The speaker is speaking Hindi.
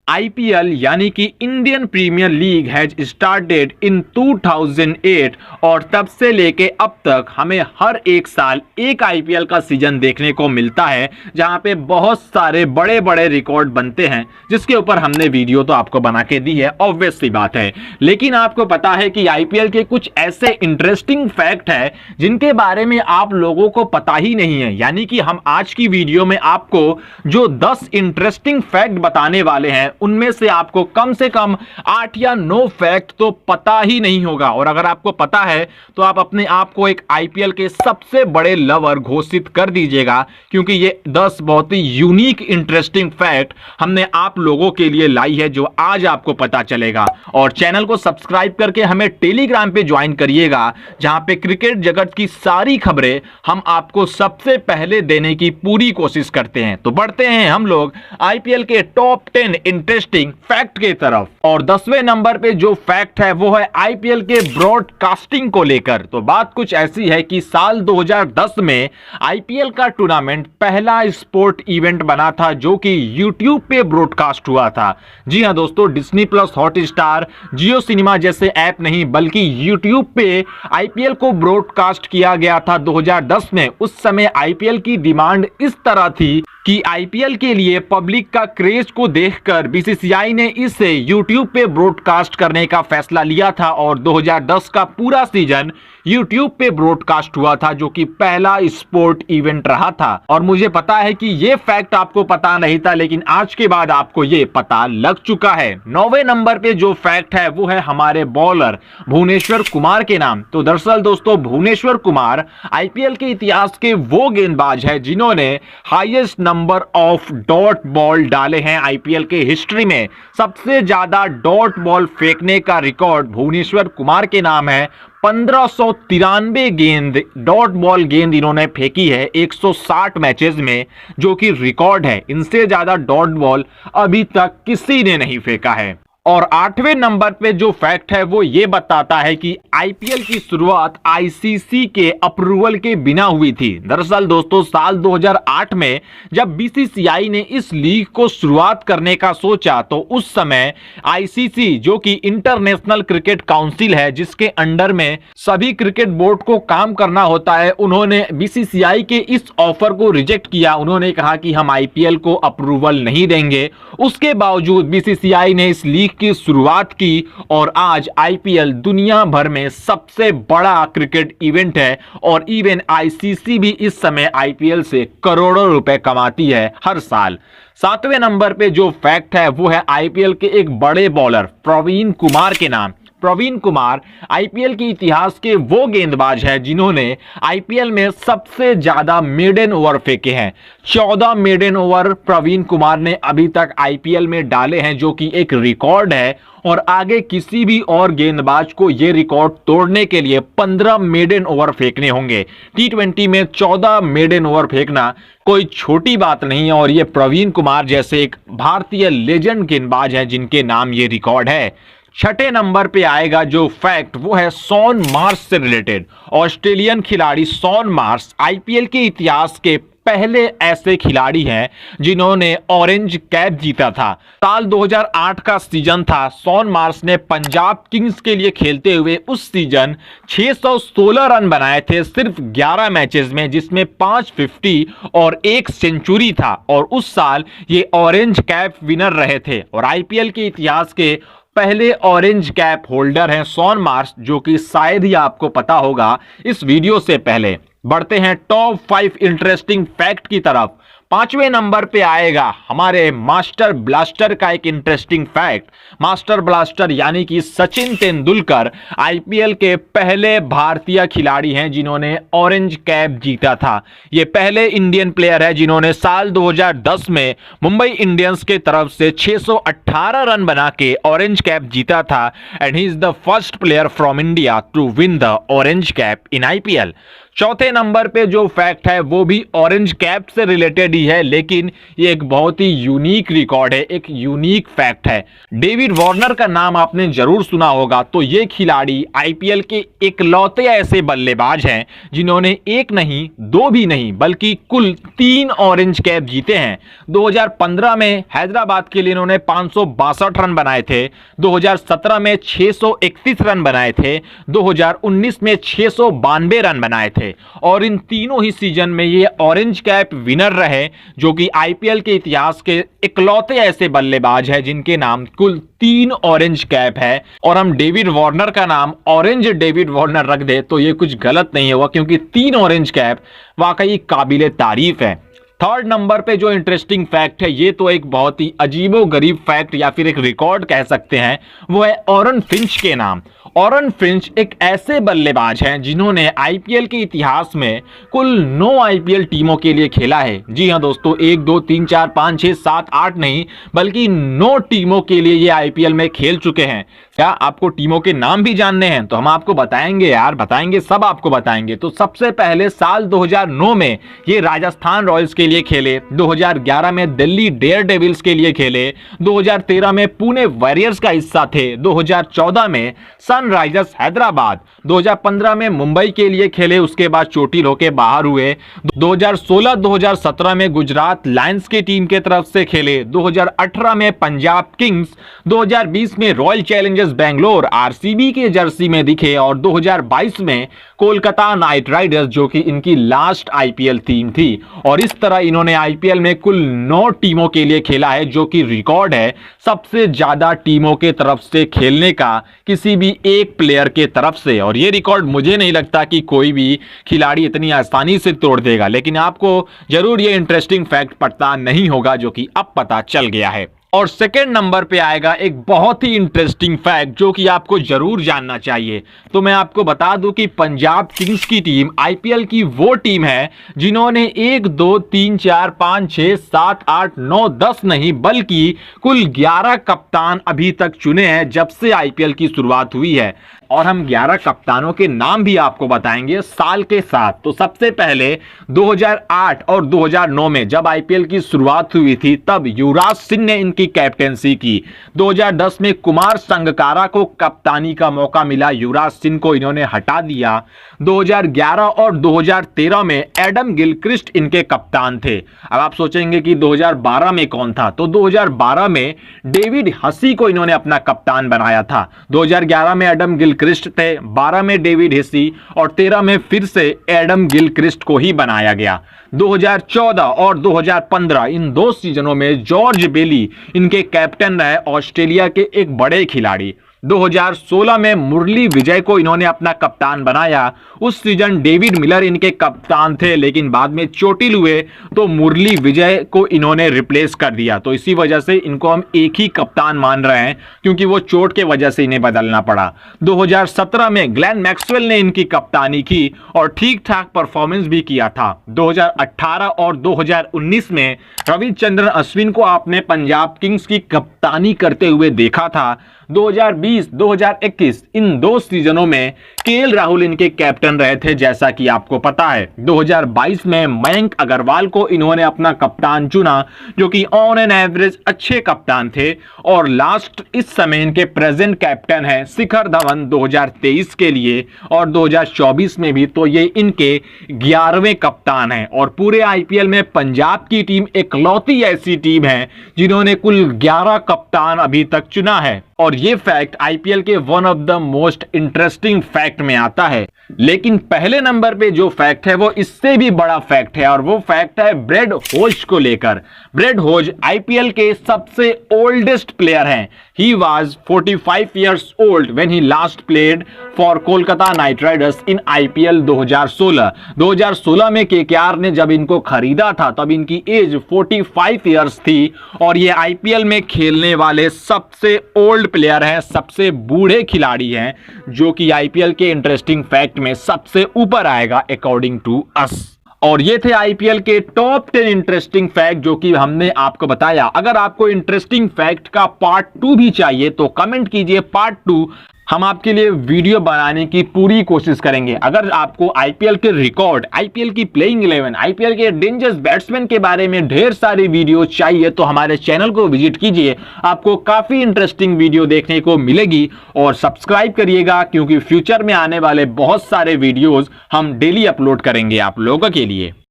आईपीएल यानी कि Indian premier league has started in 2008 और तब से लेके अब तक हमें हर एक साल एक आईपीएल का सीजन देखने को मिलता है जहां पे बहुत सारे बड़े बड़े रिकॉर्ड बनते हैं, जिसके ऊपर हमने वीडियो तो आपको बना के दी है, ऑब्वियस सी बात है। लेकिन आपको पता है कि आईपीएल के कुछ ऐसे इंटरेस्टिंग फैक्ट है जिनके बारे में आप लोगों को पता ही नहीं है। यानी कि हम आज की वीडियो में आपको जो 10 इंटरेस्टिंग फैक्ट बताने वाले हैं उनमें से आपको कम से कम 8 या 9 फैक्ट तो पता ही नहीं होगा। और अगर आपको पता है तो आप अपने आप को एक आईपीएल के सबसे बड़े लवर घोषित कर दीजिएगा, क्योंकि ये 10 बहुत ही यूनिक इंटरेस्टिंग फैक्ट हमने आप लोगों के लिए लाई है जो आज आपको पता चलेगा। और चैनल को सब्सक्राइब करके हमें टेलीग्राम पे ज्वाइन करिएगा, जहां पे क्रिकेट जगत की सारी खबरें हम आपको सबसे पहले देने की पूरी कोशिश करते हैं। तो बढ़ते हैं हम लोग आईपीएल के टॉप 10 इंटरेस्टिंग फैक्ट की तरफ। और 10वें नंबर पे जो फैक्ट है वो है आईपीएल के ब्रॉडकास्टिंग को लेकर। तो बात कुछ ऐसी है कि साल 2010 में आईपीएल का टूर्नामेंट पहला स्पोर्ट इवेंट बना था जो कि यूट्यूब पे ब्रॉडकास्ट हुआ था। जी हां दोस्तों, डिज्नी प्लस, हॉटस्टार, जियो सिनेमा जैसे ऐप नहीं बल्कि यूट्यूब पे आईपीएल को ब्रॉडकास्ट किया गया था 2010 में। उस समय आईपीएल की डिमांड इस तरह थी कि आईपीएल के लिए पब्लिक का क्रेज को देखकर बीसीसीआई ने इसे यूट्यूब पे ब्रॉडकास्ट करने का फैसला लिया था और 2010 का पूरा सीजन यूट्यूब पे ब्रॉडकास्ट हुआ था, जो कि पहला स्पोर्ट इवेंट रहा था। और मुझे पता है कि ये फैक्ट आपको पता नहीं था, लेकिन आज के बाद आपको ये पता लग चुका है। 9वें नंबर पे जो फैक्ट है वो है हमारे बॉलर भुवनेश्वर कुमार के नाम। तो दरअसल दोस्तों, भुवनेश्वर कुमार आईपीएल के इतिहास के वो गेंदबाज है जिन्होंने highest number of dot ball डाले हैं आईपीएल के हिस्ट्री में। सबसे ज्यादा डॉट बॉल फेंकने का रिकॉर्ड भुवनेश्वर कुमार के नाम है। 1593 गेंद, डॉट बॉल गेंद इन्होंने फेंकी है 160 मैचेस में, जो कि रिकॉर्ड है। इनसे ज्यादा डॉट बॉल अभी तक किसी ने नहीं फेंका है। और 8वें नंबर पे जो फैक्ट है वो ये बताता है कि आईपीएल की शुरुआत आईसीसी के अप्रूवल के बिना हुई थी। दरअसल दोस्तों, साल 2008 में जब बीसीसीआई ने इस लीग को शुरुआत करने का सोचा तो उस समय आईसीसी, जो कि इंटरनेशनल क्रिकेट काउंसिल है जिसके अंडर में सभी क्रिकेट बोर्ड को काम करना होता है, उन्होंने बीसीसीआई के इस ऑफर को रिजेक्ट किया। उन्होंने कहा कि हम आईपीएल को अप्रूवल नहीं देंगे। उसके बावजूद बीसीसीआई ने इस लीग की शुरुआत की और आज आईपीएल दुनिया भर में सबसे बड़ा क्रिकेट इवेंट है। और इवन आईसीसी भी इस समय आईपीएल से करोड़ों रुपए कमाती है हर साल। 7वें नंबर पे जो फैक्ट है वो है आईपीएल के एक बड़े बॉलर प्रवीण कुमार के नाम। प्रवीण कुमार आईपीएल के इतिहास के वो गेंदबाज हैं जिन्होंने आईपीएल में सबसे ज्यादा मेडन ओवर फेंके हैं। 14 मेडन ओवर प्रवीण कुमार ने अभी तक आईपीएल में डाले हैं, जो कि एक रिकॉर्ड है। और आगे किसी भी और गेंदबाज को यह रिकॉर्ड तोड़ने के लिए 15 मेडन ओवर फेंकने होंगे। टी20 में 14 मेडन ओवर फेंकना कोई छोटी बात नहीं है। और ये प्रवीण कुमार जैसे एक भारतीय लेजेंड गेंदबाज हैं जिनके नाम ये रिकॉर्ड है। 6ठे नंबर पे आएगा जो फैक्ट वो है शॉन मार्श से रिलेटेड। ऑस्ट्रेलियन खिलाड़ी शॉन मार्श आईपीएल के इतिहास के पहले ऐसे खिलाड़ी हैं जिन्होंने ऑरेंज कैप जीता था। साल 2008 का सीजन था। शॉन मार्श ने पंजाब किंग्स के लिए खेलते हुए उस सीजन 616 रन बनाए थे सिर्फ 11 मैचेस में, जिसमें 5 50 और 1 सेंचुरी था। और उस साल ये ऑरेंज कैप विनर रहे थे और आईपीएल के इतिहास के पहले ऑरेंज कैप होल्डर हैं शॉन मार्श, जो कि शायद ही आपको पता होगा इस वीडियो से पहले। बढ़ते हैं टॉप 5 इंटरेस्टिंग फैक्ट की तरफ। 5वें नंबर पे आएगा हमारे मास्टर ब्लास्टर का एक इंटरेस्टिंग फैक्ट। मास्टर ब्लास्टर यानी कि सचिन तेंदुलकर आईपीएल के पहले भारतीय खिलाड़ी हैं जिन्होंने ऑरेंज कैप जीता था। ये पहले इंडियन प्लेयर है जिन्होंने साल 2010 में मुंबई इंडियंस के तरफ से 618 रन बना के ऑरेंज कैप जीता था। And he is the first player from India to win the orange cap in IPL. चौथे नंबर पे जो फैक्ट है वो भी ऑरेंज कैप से रिलेटेड ही है, लेकिन ये एक बहुत ही यूनिक रिकॉर्ड है, एक यूनिक फैक्ट है। डेविड वार्नर का नाम आपने जरूर सुना होगा। तो ये खिलाड़ी आईपीएल के इकलौते ऐसे बल्लेबाज हैं जिन्होंने एक नहीं, दो भी नहीं, बल्कि कुल 3 ऑरेंज कैप जीते हैं। 2015 में हैदराबाद के लिए इन्होंने 562 रन बनाए थे, 2017 में 631 रन बनाए थे, 2019 में 692 रन बनाए थे और इन तीनों ही सीजन में ये ऑरेंज कैप विनर रहे, जो कि आईपीएल के इतिहास के इकलौते ऐसे बल्लेबाज हैं जिनके नाम कुल 3 ऑरेंज कैप है। और हम डेविड वार्नर का नाम ऑरेंज डेविड वार्नर रख दे तो ये कुछ गलत नहीं होगा, क्योंकि 3 ऑरेंज कैप वाकई काबिले तारीफ है। थर्ड नंबर पे जो इंटरेस्टिंग फैक्ट है, ये तो एक बहुत ही अजीबो गरीब फैक्ट या फिर एक रिकॉर्ड कह सकते हैं, वो है ऑरन फिंच के नाम। ऑरन फिंच एक ऐसे बल्लेबाज हैं जिन्होंने आईपीएल के इतिहास में कुल 9 आईपीएल टीमों के लिए खेला है। जी हां दोस्तों, 1 2 3 4 5 6 7 8 नहीं, बल्कि 9 टीमों के लिए ये आईपीएल में खेल चुके हैं। क्या आपको टीमों के नाम भी जानने हैं? तो हम आपको बताएंगे यार, बताएंगे, सब आपको बताएंगे। तो सबसे पहले साल 2009 में ये राजस्थान रॉयल्स के लिए खेले, 2011 में दिल्ली डेयर डेविल्स के लिए खेले, 2013 में पुणे वॉरियर्स का हिस्सा थे, 2014 में सनराइजर्स हैदराबाद, 2015 में मुंबई के लिए खेले, उसके बाद चोटिल होके बाहर हुए, 2016-2017 में गुजरात लायंस की टीम के तरफ से खेले, 2018 में पंजाब किंग्स, 2020 में रॉयल चैलेंजर्स बेंगलोर आरसीबी के जर्सी में दिखे और 2022 में कोलकाता नाइट राइडर्स, जो कि इनकी लास्ट आईपीएल टीम थी। और इस तरह इन्होंने आईपीएल में कुल 9 टीमों के लिए खेला है, जो कि रिकॉर्ड है सबसे ज्यादा टीमों के तरफ से खेलने का किसी भी एक प्लेयर के तरफ से। और ये रिकॉर्ड मुझे नहीं लगता कि कोई भी खिलाड़ी इतनी आसानी से तोड़ देगा, लेकिन आपको जरूर ये इंटरेस्टिंग फैक्ट पता नहीं होगा, जो कि अब पता चल गया है। और सेकेंड नंबर पे आएगा एक बहुत ही इंटरेस्टिंग फैक्ट जो कि आपको जरूर जानना चाहिए। तो मैं आपको बता दूं कि पंजाब किंग्स की टीम आईपीएल की वो टीम है जिन्होंने 1 2 3 4 5 6 7 8 9 10 नहीं, बल्कि कुल 11 कप्तान अभी तक चुने हैं जब से आईपीएल की शुरुआत हुई है। और हम 11 कप्तानों के नाम भी आपको बताएंगे साल के साथ। तो सबसे पहले 2008 और 2009 में जब आईपीएल की शुरुआत हुई थी, तब युवराज सिंह ने इनकी कैप्टेंसी की। 2010 में कुमार संगकारा को कप्तानी का मौका मिला, युवराज सिंह को इन्होंने हटा दिया। 2011 और 2013 में एडम गिलक्रिस्ट इनके कप्तान थे। अब आप सोचेंगे कि 2012 में कौन था, तो 2012 में डेविड हसी को इन्होंने अपना कप्तान बनाया था। 2011 में एडम गिलक्रिस्ट थे, 12 में डेविड हसी और 13 में फिर से एडम गिलक्रिस्ट को ही बनाया गया। 2014 और 2015 इन 2 सीजनों में जॉर्ज बेली इनके कैप्टन रहे, ऑस्ट्रेलिया के एक बड़े खिलाड़ी। 2016 में मुरली विजय को इन्होंने अपना कप्तान बनाया। उस सीजन डेविड मिलर इनके कप्तान थे, लेकिन बाद में चोटिल हुए तो मुरली विजय को इन्होंने रिप्लेस कर दिया। तो इसी वजह से इनको हम एक ही कप्तान मान रहे हैं, क्योंकि वो चोट के वजह से इन्हें बदलना पड़ा। 2017 में ग्लेन मैक्सवेल ने इनकी कप्तानी की और ठीक ठाक परफॉर्मेंस भी किया था। 2018 और 2019 में रविचंद्रन अश्विन को आपने पंजाब किंग्स की कप्तानी करते हुए देखा था। 2020-2021 इन 2 सीजनों में केएल राहुल इनके कैप्टन रहे थे, जैसा कि आपको पता है। 2022 में मयंक अग्रवाल को इन्होंने अपना कप्तान चुना, जो कि ऑन एन एवरेज अच्छे कप्तान थे। और लास्ट इस समय इनके प्रेजेंट कैप्टन हैं शिखर धवन 2023 के लिए और 2024 में भी। तो ये इनके 11वें कप्तान हैं और पूरे आईपीएल में पंजाब की टीम इकलौती ऐसी टीम है जिन्होंने कुल 11 कप्तान अभी तक चुना है। और ये फैक्ट आईपीएल के one of the most interesting fact में आता है। लेकिन पहले नंबर पे जो फैक्ट है वो इससे भी बड़ा फैक्ट है, और वो फैक्ट है ब्रेड होज को लेकर। ब्रेड होज आईपीएल के सबसे ओल्डेस्ट प्लेयर हैं। He was 45 years old when he last played for Kolkata night Riders in IPL 2016। 2016 में केकेआर ने जब इनको खरीदा था तब इनकी एज 45 years थी और ये आईपीएल में खेलने वाले सबसे ओल्ड प्लेयर हैं, सबसे बूढ़े खिलाड़ी हैं, जो कि आईपीएल के इंटरेस्टिंग फैक्ट में सबसे ऊपर आएगा अकॉर्डिंग टू अस। और ये थे आईपीएल के टॉप 10 इंटरेस्टिंग फैक्ट जो कि हमने आपको बताया। अगर आपको इंटरेस्टिंग फैक्ट का पार्ट 2 भी चाहिए तो कमेंट कीजिए पार्ट 2। हम आपके लिए वीडियो बनाने की पूरी कोशिश करेंगे। अगर आपको आईपीएल के रिकॉर्ड, आईपीएल की प्लेइंग 11, आईपीएल के डेंजरस बैट्समैन के बारे में ढेर सारी वीडियो चाहिए तो हमारे चैनल को विजिट कीजिए, आपको काफी इंटरेस्टिंग वीडियो देखने को मिलेगी। और सब्सक्राइब करिएगा क्योंकि फ्यूचर में आने वाले बहुत सारे वीडियोस हम डेली अपलोड करेंगे आप लोगों के लिए।